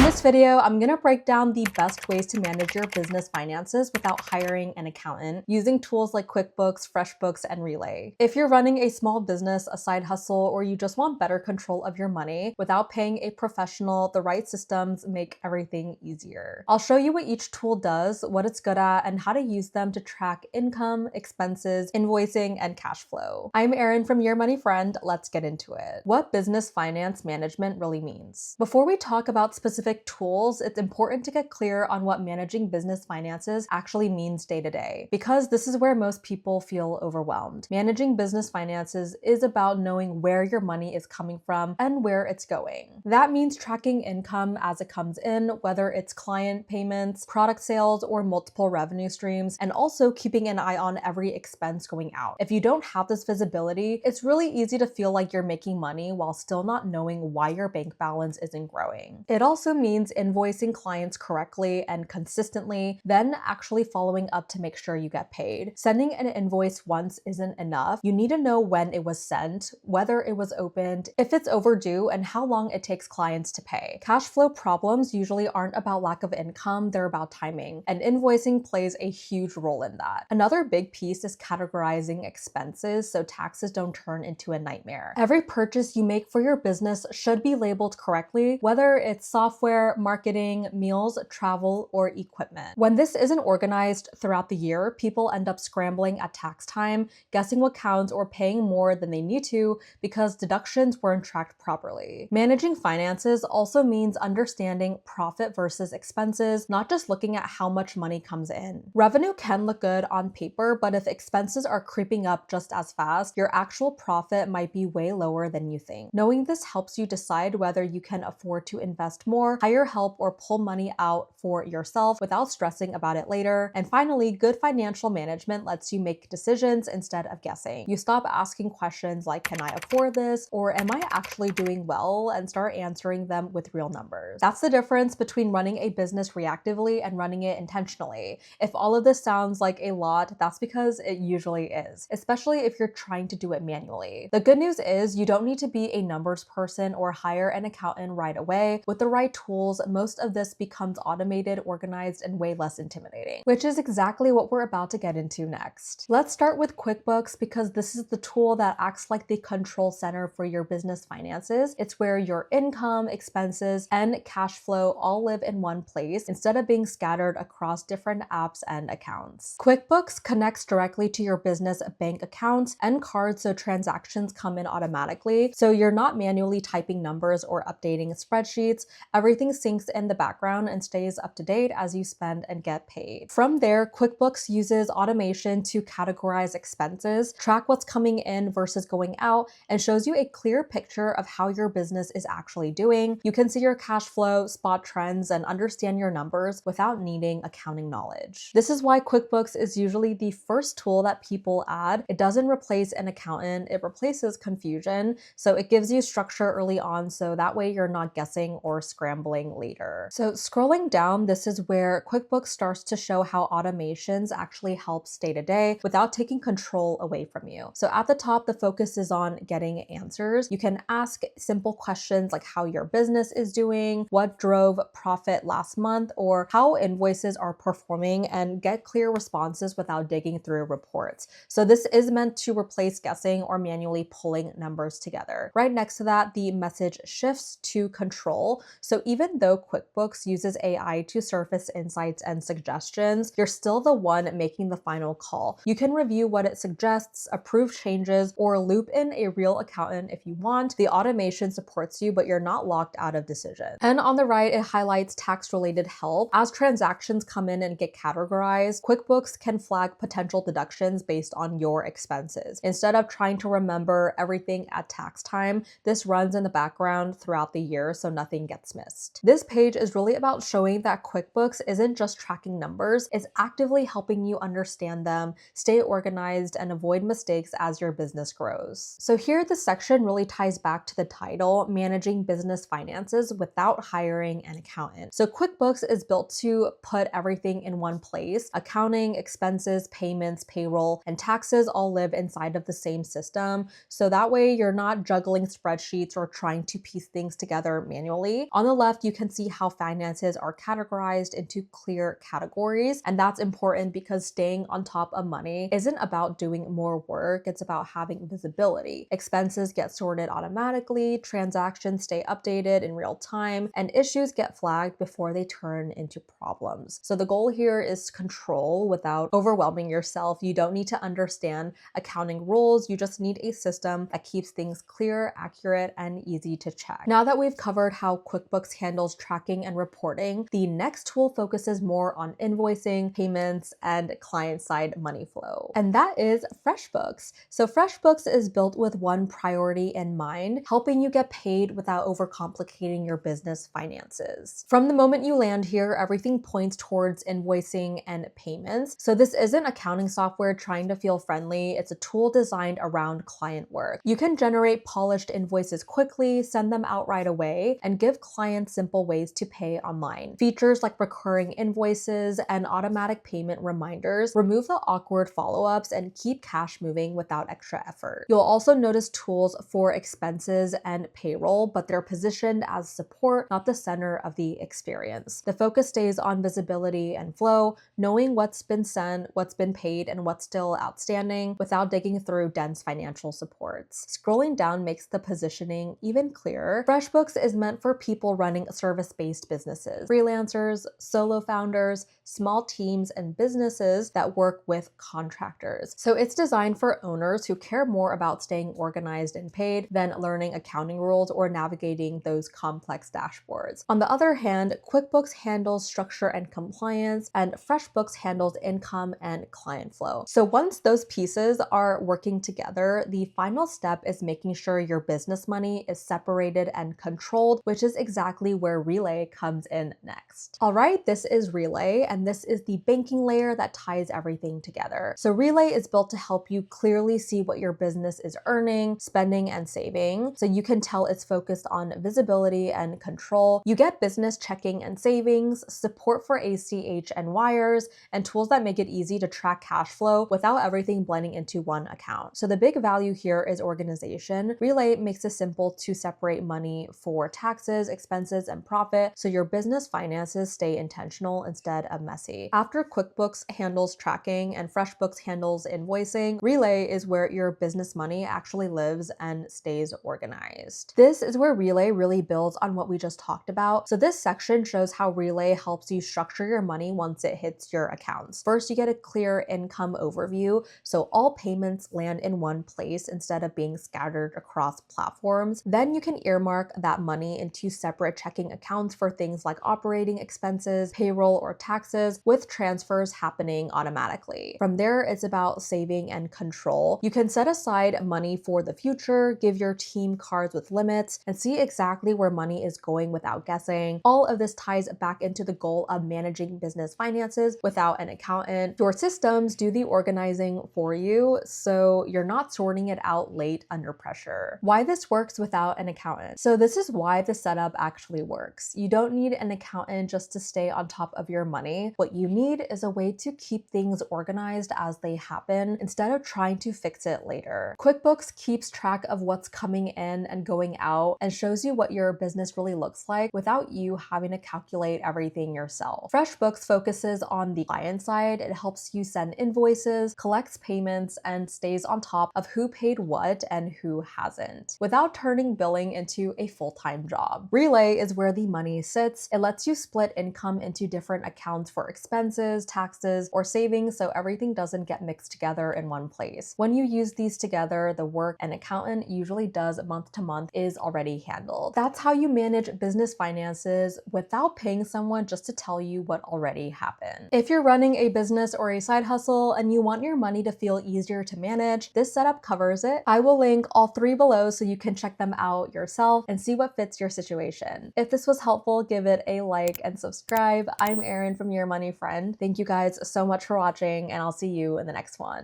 this video, I'm going to break down the best ways to manage your business finances without hiring an accountant using tools like QuickBooks, FreshBooks, and Relay. If you're running a small business, a side hustle, or you just want better control of your money without paying a professional, the right systems make everything easier. I'll show you what each tool does, what it's good at, and how to use them to track income, expenses, invoicing, and cash flow. I'm Erin from Your Money Friend. Let's get into it. What business finance management really means. Before we talk about specific tools, it's important to get clear on what managing business finances actually means day to day, because this is where most people feel overwhelmed. Managing business finances is about knowing where your money is coming from and where it's going. That means tracking income as it comes in, whether it's client payments, product sales, or multiple revenue streams, and also keeping an eye on every expense going out. If you don't have this visibility, it's really easy to feel like you're making money while still not knowing why your bank balance isn't growing. It also means invoicing clients correctly and consistently, then actually following up to make sure you get paid. Sending an invoice once isn't enough. You need to know when it was sent, whether it was opened, if it's overdue, and how long it takes clients to pay. Cash flow problems usually aren't about lack of income, they're about timing, and invoicing plays a huge role in that. Another big piece is categorizing expenses so taxes don't turn into a nightmare. Every purchase you make for your business should be labeled correctly, whether it's software, marketing, meals, travel, or equipment. When this isn't organized throughout the year, people end up scrambling at tax time, guessing what counts, or paying more than they need to because deductions weren't tracked properly. Managing finances also means understanding profit versus expenses, not just looking at how much money comes in. Revenue can look good on paper, but if expenses are creeping up just as fast, your actual profit might be way lower than you think. Knowing this helps you decide whether you can afford to invest more, hire help, or pull money out for yourself without stressing about it later. And finally, good financial management lets you make decisions instead of guessing. You stop asking questions like, can I afford this? Or am I actually doing well? And start answering them with real numbers. That's the difference between running a business reactively and running it intentionally. If all of this sounds like a lot, that's because it usually is, especially if you're trying to do it manually. The good news is you don't need to be a numbers person or hire an accountant right away. With the right tools, most of this becomes automated, organized, and way less intimidating, which is exactly what we're about to get into next. Let's start with QuickBooks because this is the tool that acts like the control center for your business finances. It's where your income, expenses, and cash flow all live in one place instead of being scattered across different apps and accounts. QuickBooks connects directly to your business bank accounts and cards so transactions come in automatically, so you're not manually typing numbers or updating spreadsheets. Everything syncs in the background and stays up to date as you spend and get paid. From there, QuickBooks uses automation to categorize expenses, track what's coming in versus going out, and shows you a clear picture of how your business is actually doing. You can see your cash flow, spot trends, and understand your numbers without needing accounting knowledge. This is why QuickBooks is usually the first tool that people add. It doesn't replace an accountant, it replaces confusion, so it gives you structure early on so that way you're not guessing or scrambling later. So scrolling down, this is where QuickBooks starts to show how automations actually helps day to day without taking control away from you. So at the top, the focus is on getting answers. You can ask simple questions like how your business is doing, what drove profit last month, or how invoices are performing, and get clear responses without digging through reports. So this is meant to replace guessing or manually pulling numbers together. Right next to that, the message shifts to control. So even though QuickBooks uses AI to surface insights and suggestions, you're still the one making the final call. You can review what it suggests, approve changes, or loop in a real accountant if you want. The automation supports you, but you're not locked out of decisions. And on the right, it highlights tax-related help. As transactions come in and get categorized, QuickBooks can flag potential deductions based on your expenses. Instead of trying to remember everything at tax time, this runs in the background throughout the year so nothing gets missed. This page is really about showing that QuickBooks isn't just tracking numbers, it's actively helping you understand them, stay organized, and avoid mistakes as your business grows. So here, this section really ties back to the title, Managing Business Finances Without Hiring an Accountant. So QuickBooks is built to put everything in one place. Accounting, expenses, payments, payroll, and taxes all live inside of the same system. So that way you're not juggling spreadsheets or trying to piece things together manually. On the left, left, you can see how finances are categorized into clear categories. And that's important because staying on top of money isn't about doing more work, it's about having visibility. Expenses get sorted automatically, transactions stay updated in real time, and issues get flagged before they turn into problems. So the goal here is control without overwhelming yourself. You don't need to understand accounting rules, you just need a system that keeps things clear, accurate, and easy to check. Now that we've covered how QuickBooks handles tracking and reporting, the next tool focuses more on invoicing, payments, and client-side money flow. And that is FreshBooks. So FreshBooks is built with one priority in mind, helping you get paid without overcomplicating your business finances. From the moment you land here, everything points towards invoicing and payments. So this isn't accounting software trying to feel friendly, it's a tool designed around client work. You can generate polished invoices quickly, send them out right away, and give clients simple ways to pay online. Features like recurring invoices and automatic payment reminders remove the awkward follow-ups and keep cash moving without extra effort. You'll also notice tools for expenses and payroll, but they're positioned as support, not the center of the experience. The focus stays on visibility and flow, knowing what's been sent, what's been paid, and what's still outstanding without digging through dense financial supports. Scrolling down makes the positioning even clearer. FreshBooks is meant for people running service-based businesses, freelancers, solo founders, small teams, and businesses that work with contractors. So it's designed for owners who care more about staying organized and paid than learning accounting rules or navigating those complex dashboards. On the other hand, QuickBooks handles structure and compliance, and FreshBooks handles income and client flow. So once those pieces are working together, the final step is making sure your business money is separated and controlled, which is exactly where Relay comes in next. All right, this is Relay, and this is the banking layer that ties everything together. So Relay is built to help you clearly see what your business is earning, spending, and saving, so you can tell it's focused on visibility and control. You get business checking and savings, support for ACH and wires, and tools that make it easy to track cash flow without everything blending into one account. So the big value here is organization. Relay makes it simple to separate money for taxes, expenses, and profit, so your business finances stay intentional instead of messy. After QuickBooks handles tracking and FreshBooks handles invoicing, Relay is where your business money actually lives and stays organized. This is where Relay really builds on what we just talked about. So this section shows how Relay helps you structure your money once it hits your accounts. First, you get a clear income overview, so all payments land in one place instead of being scattered across platforms. Then you can earmark that money into separate checking accounts for things like operating expenses, payroll, or taxes, with transfers happening automatically. From there, it's about saving and control. You can set aside money for the future, give your team cards with limits, and see exactly where money is going without guessing. All of this ties back into the goal of managing business finances without an accountant. Your systems do the organizing for you, so you're not sorting it out late under pressure. Why this works without an accountant? So this is why the setup actually works. You don't need an accountant just to stay on top of your money. What you need is a way to keep things organized as they happen instead of trying to fix it later. QuickBooks keeps track of what's coming in and going out and shows you what your business really looks like without you having to calculate everything yourself. FreshBooks focuses on the client side. It helps you send invoices, collects payments, and stays on top of who paid what and who hasn't, without turning billing into a full-time job. Relay is where the money sits. It lets you split income into different accounts for expenses, taxes, or savings, so everything doesn't get mixed together in one place. When you use these together, the work an accountant usually does month to month is already handled. That's how you manage business finances without paying someone just to tell you what already happened. If you're running a business or a side hustle and you want your money to feel easier to manage, this setup covers it. I will link all three below so you can check them out yourself and see what fits your situation. If this was helpful, give it a like and subscribe. I'm Erin from Your Money Friend. Thank you guys so much for watching, and I'll see you in the next one.